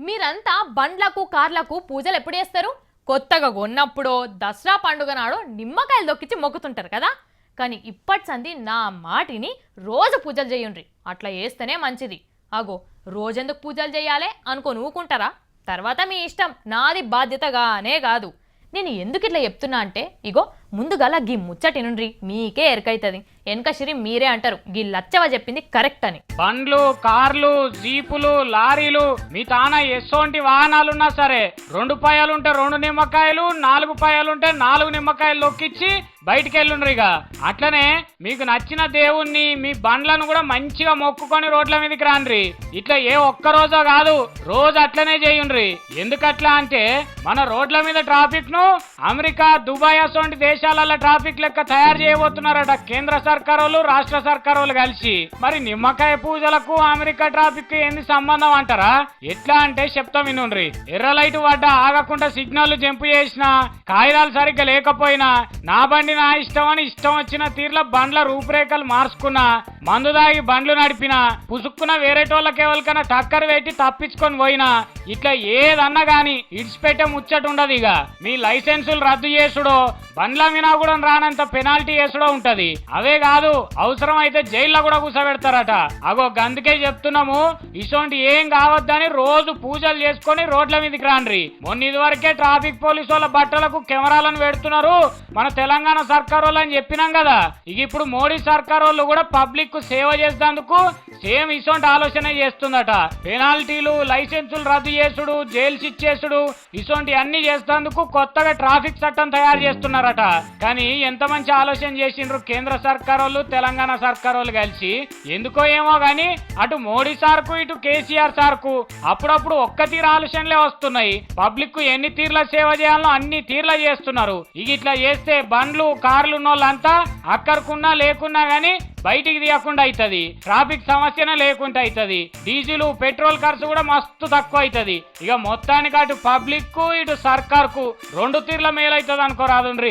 మీరంతా బండ్లకు కార్లకు పూజలు ఎప్పుడు చేస్తారు? కొత్తగా కొన్నప్పుడో దసరా పండుగ నాడో నిమ్మకాయలు దొక్కించి మొక్కుతుంటారు కదా. కానీ ఇప్పటి సంది నా మాటిని రోజు పూజలు చేయండి, అట్లా చేస్తేనే మంచిది. అగో రోజెందుకు పూజలు చేయాలి అనుకో ఊకుంటారా? తర్వాత మీ ఇష్టం, నాది బాధ్యతగానే కాదు. నేను ఎందుకు ఇట్లా చెప్తున్నా అంటే ఇగో ముందుగల గీ ముచ్చటినుండ్రి, మీకే ఎరకైతుంది. వెనక సిరి మీరే అంటారు గీ లచ్చవ చెప్పింది కరెక్ట్ అని. బండ్లు, కార్లు, జీపులు, లారీలు మీ తాన ఎసోంటి వాహనాలున్నా సరే 2 పాయాలుంటే 2 నిమ్మకాయలు, 4 పాయాలుంటే 4 నిమ్మకాయలు లొక్కిచ్చి బయటికి వెళ్ళుండ్రిగా. అట్లనే మీకు నచ్చిన దేవుణ్ణి మీ బండ్లను కూడా మంచిగా మొక్కుకొని రోడ్ల మీదకి రాండ్రి. ఇట్లా ఏ ఒక్క రోజో కాదు, రోజు అట్లనే చేయుండ్రి. ఎందుకట్లా అంటే మన రోడ్ల మీద ట్రాఫిక్ ను అమెరికా, దుబాయ్ అసోంటి దేశాలలో ట్రాఫిక్ లెక్క తయారు చేయబోతున్నారట కేంద్ర సర్కారోళ్ళు, రాష్ట్ర సర్కారోళ్ళు కలిసి. మరి నిమ్మకాయ పూజలకు అమెరికా ట్రాఫిక్ ఏంది సంబంధం అంటారా? ఎట్లా అంటే చెప్తా వినుండ్రి. ఎర్ర లైట్ పడ్డా ఆగకుండా సిగ్నల్ జంపు చేసినా, కాగితాలు సరిగ్గా లేకపోయినా, నా బండి నా ఇష్టం అని ఇష్టం వచ్చిన తీర్ల బండ్ల రూపురేఖలు మార్చుకున్నా, మందు దాగి బండ్లు నడిపినా, పుసుక్కున వేరేటోళ్ళకి ఎవరికైనా టక్కర్ పెట్టి తప్పించుకొని పోయినా, ఇట్లా ఏదన్నా గాని ఇడిచిపెట్టే ముచ్చట ఉండదు. ఇక మీ లైసెన్సులు రద్దు చేసుడో, బండ్ల మీద కూడా రానంత పెనాల్టీ చేసుడో ఉంటది. అవే కాదు, అవసరం అయితే జైల్లో కూడా కూర్చోబెడతారట. అగో గందుకే చెప్తున్నాము, ఇసోంటి ఏం కావద్దని రోజు పూజలు చేసుకొని రోడ్ల మీదకి రాండ్రి. మొన్న ఇదివరకే ట్రాఫిక్ పోలీసు వాళ్ళ బట్టలకు కెమెరాలను పెడుతున్నారు మన తెలంగాణ సర్కార్ వాళ్ళు అని చెప్పినాం కదా. ఇక ఇప్పుడు మోడీ సర్కార్ వాళ్ళు కూడా పబ్లిక్ కు సేవ చేసేందుకు సేమ్ ఇసోంటి ఆలోచన చేస్తుందట. పెనాల్టీలు, లైసెన్సులు రద్దు చేసుడు, జైలు శిక్షేసుడు, ఇసోంటి అన్ని చేసేందుకు కొత్తగా ట్రాఫిక్ చట్టం తయారు చేస్తున్నారట. కానీ ఎంత మంచి ఆలోచన చేసిండ్రు కేంద్ర సర్కార్ వాళ్ళు, తెలంగాణ సర్కార్ వాళ్ళు కలిసి. ఎందుకో ఏమో గాని అటు మోడీ సార్కు, ఇటు కేసీఆర్ సార్కు అప్పుడప్పుడు ఒక్క తీరు ఆలోచనలే వస్తున్నాయి. పబ్లిక్ కు ఎన్ని తీర్ల సేవ చేయాలో అన్ని తీర్ల చేస్తున్నారు. ఇక ఇట్లా చేస్తే బండ్లు, కార్లు ఉన్నోళ్ళంతా అక్కడికున్నా లేకున్నా గానీ బయటికి తీయకుండా అవుతుంది. ట్రాఫిక్ సమస్యనే లేకుండా అవుతుంది. డీజిల్, పెట్రోల్ ఖర్చు కూడా మస్తు తక్కువ అవుతుంది. ఇక మొత్తానికి అటు పబ్లిక్ కు, ఇటు సర్కార్ కు 2 తీర్ల మేలవుతుంది అనుకోరాదుండ్రి.